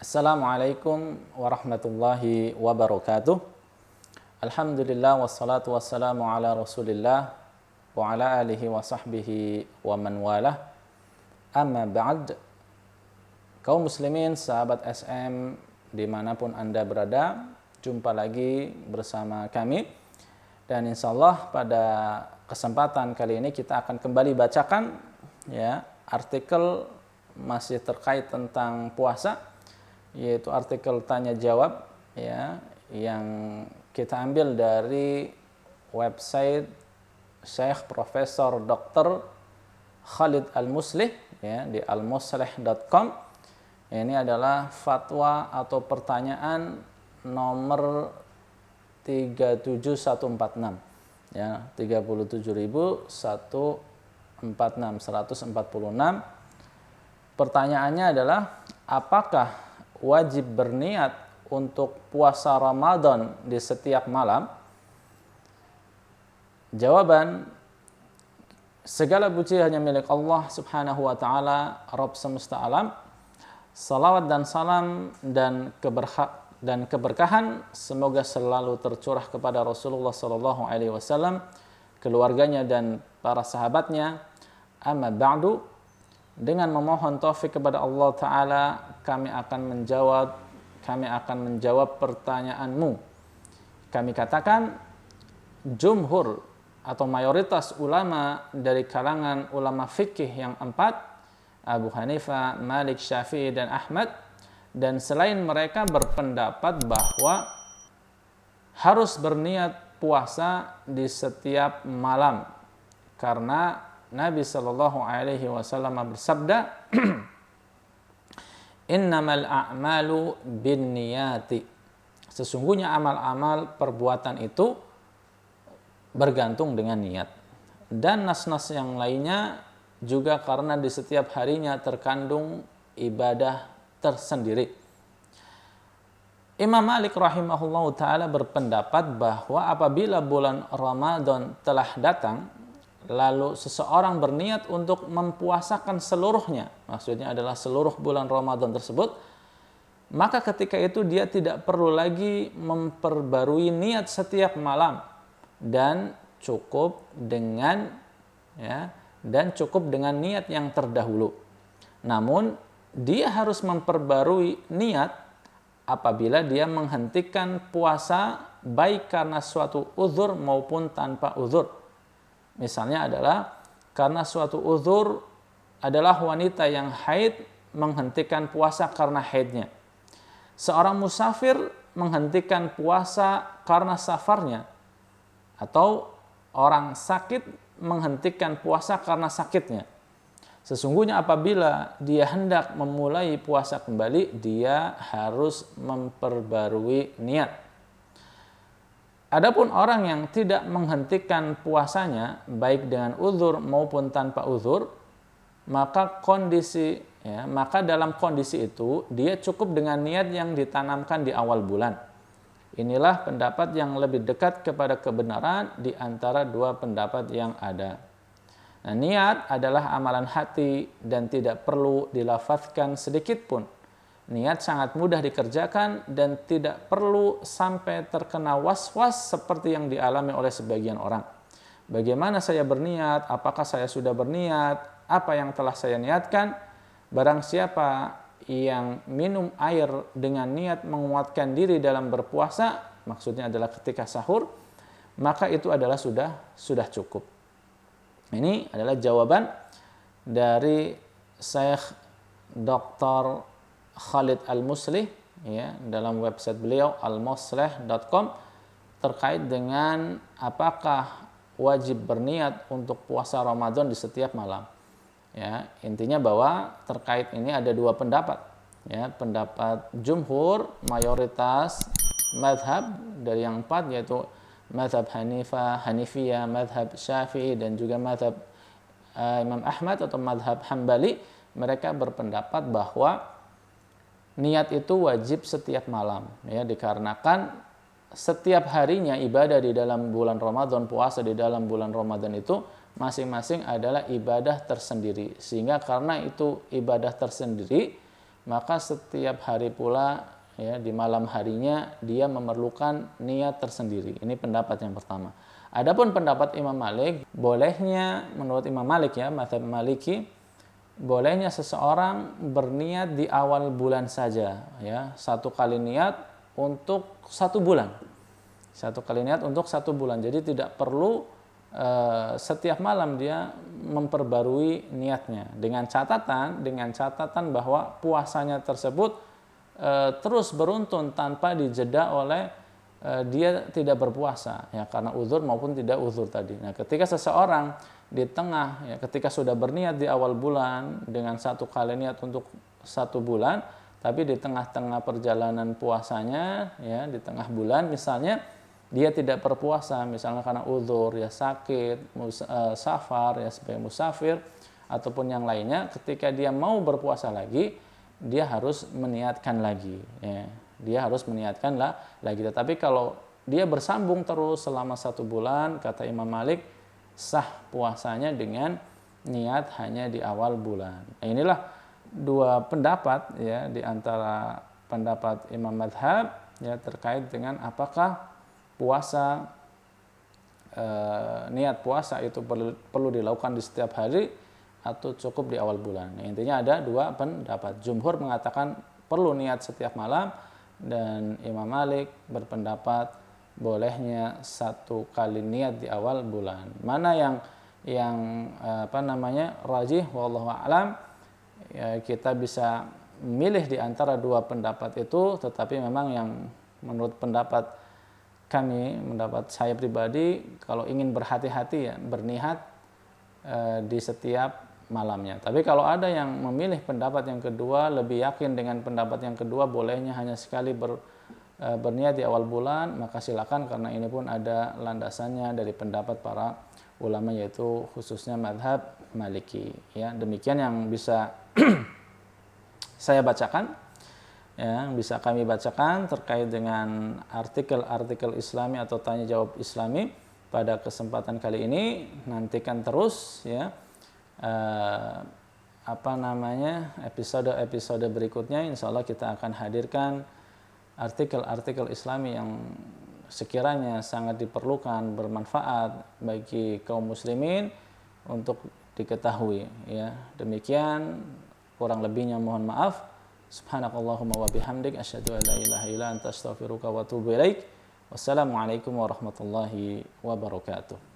Assalamualaikum warahmatullahi wabarakatuh. Alhamdulillah wassalatu wassalamu ala Rasulillah wa ala alihi wa sahbihi wa man walah. Amma ba'd. Kaum muslimin, sahabat SM dimanapun Anda berada, jumpa lagi bersama kami. Dan insyaallah pada kesempatan kali ini kita akan kembali bacakan artikel masih terkait tentang puasa, yaitu artikel tanya jawab yang kita ambil dari website Syekh Profesor Dr. Khalid Al-Muslih di almuslih.com. Ini adalah fatwa atau pertanyaan nomor 37146 146. Pertanyaannya adalah, apakah wajib berniat untuk puasa Ramadan di setiap malam? Jawaban, segala puji hanya milik Allah Subhanahu wa taala, Rabb semesta alam. Salawat dan salam dan keberkahan semoga selalu tercurah kepada Rasulullah sallallahu alaihi wasallam, keluarganya dan para sahabatnya. Amma ba'du, dengan memohon taufik kepada Allah taala kami akan menjawab pertanyaanmu. Kami katakan, jumhur atau mayoritas ulama dari kalangan ulama fikih yang empat, Abu Hanifah, Malik, Syafi'i, dan Ahmad, dan selain mereka berpendapat bahwa harus berniat puasa di setiap malam, karena Nabi Shallallahu Alaihi Wasallam bersabda, Innamal a'malu bin niyati. Sesungguhnya amal-amal perbuatan itu bergantung dengan niat. Dan nas-nas yang lainnya juga karena di setiap harinya terkandung ibadah tersendiri. Imam Malik rahimahullahu ta'ala berpendapat bahwa apabila bulan Ramadan telah datang, lalu seseorang berniat untuk mempuasakan seluruhnya, maksudnya adalah seluruh bulan Ramadan tersebut, maka ketika itu dia tidak perlu lagi memperbarui niat setiap malam, dan cukup dengan niat yang terdahulu. Namun dia harus memperbarui niat apabila dia menghentikan puasa baik karena suatu uzur maupun tanpa uzur. Misalnya adalah karena suatu uzur adalah wanita yang haid menghentikan puasa karena haidnya. Seorang musafir menghentikan puasa karena safarnya. Atau orang sakit menghentikan puasa karena sakitnya. Sesungguhnya apabila dia hendak memulai puasa kembali, dia harus memperbarui niat. Adapun orang yang tidak menghentikan puasanya baik dengan uzur maupun tanpa uzur, maka dalam kondisi itu dia cukup dengan niat yang ditanamkan di awal bulan. Inilah pendapat yang lebih dekat kepada kebenaran di antara dua pendapat yang ada. Nah, niat adalah amalan hati dan tidak perlu dilafazkan sedikit pun. Niat sangat mudah dikerjakan dan tidak perlu sampai terkena was-was seperti yang dialami oleh sebagian orang. Bagaimana saya berniat? Apakah saya sudah berniat? Apa yang telah saya niatkan? Barang siapa yang minum air dengan niat menguatkan diri dalam berpuasa, maksudnya adalah ketika sahur, maka itu adalah sudah cukup. Ini adalah jawaban dari Syekh Dr. Khalid Al-Muslih dalam website beliau almuslih.com terkait dengan apakah wajib berniat untuk puasa Ramadan di setiap malam. Intinya bahwa terkait ini ada dua pendapat. Pendapat jumhur, mayoritas mazhab dari yang empat, yaitu mazhab Hanifiyah, mazhab Syafi'i, dan juga mazhab Imam Ahmad atau mazhab Hambali. Mereka berpendapat bahwa niat itu wajib setiap malam, dikarenakan setiap harinya ibadah di dalam bulan Ramadan, puasa di dalam bulan Ramadan itu masing-masing adalah ibadah tersendiri. Sehingga karena itu ibadah tersendiri, maka setiap hari pula ya di malam harinya dia memerlukan niat tersendiri. Ini pendapat yang pertama. Adapun pendapat Imam Malik, bolehnya menurut Imam Malik ya, mazhab Maliki, bolehnya seseorang berniat di awal bulan saja ya, satu kali niat untuk 1 bulan. Satu kali niat untuk 1 bulan. Jadi tidak perlu setiap malam dia memperbarui niatnya dengan catatan bahwa puasanya tersebut terus beruntun tanpa dijeda oleh dia tidak berpuasa ya, karena uzur maupun tidak uzur tadi. Nah, ketika seseorang di tengah ya, ketika sudah berniat di awal bulan dengan satu kali niat untuk 1 bulan, tapi di tengah-tengah perjalanan puasanya ya, di tengah bulan misalnya dia tidak berpuasa, misalnya karena uzur ya, sakit, safar ya, sebagai musafir ataupun yang lainnya, ketika dia mau berpuasa lagi dia harus meniatkan lagi ya. Dia harus meniatkan lagi. Tetapi kalau dia bersambung terus selama 1 bulan, kata Imam Malik, sah puasanya dengan niat hanya di awal bulan. Nah, inilah 2 pendapat ya di antara pendapat Imam Madhab ya terkait dengan apakah puasa niat puasa itu perlu dilakukan di setiap hari atau cukup di awal bulan. Nah, intinya ada 2 pendapat. Jumhur mengatakan perlu niat setiap malam, dan Imam Malik berpendapat bolehnya 1 kali niat di awal bulan. Mana yang rajih wallahu a'lam, ya, kita bisa milih di antara 2 pendapat itu, tetapi memang yang menurut pendapat saya pribadi, kalau ingin berhati-hati ya berniat di setiap malamnya. Tapi kalau ada yang memilih pendapat yang kedua, lebih yakin dengan pendapat yang kedua, bolehnya hanya sekali berniat di awal bulan, maka silakan, karena ini pun ada landasannya dari pendapat para ulama, yaitu khususnya mazhab Maliki ya. Demikian yang bisa saya bacakan ya, bisa kami bacakan terkait dengan artikel-artikel Islami atau tanya jawab Islami pada kesempatan kali ini. Nantikan terus ya episode berikutnya. Insya Allah kita akan hadirkan artikel-artikel Islami yang sekiranya sangat diperlukan, bermanfaat bagi kaum muslimin untuk diketahui ya. Demikian, kurang lebihnya mohon maaf. Subhanakallahumma wa bihamdik, asyhadu an la ilaha illa anta, astaghfiruka wa atubu ilaik. Wassalamualaikum warahmatullahi wabarakatuh.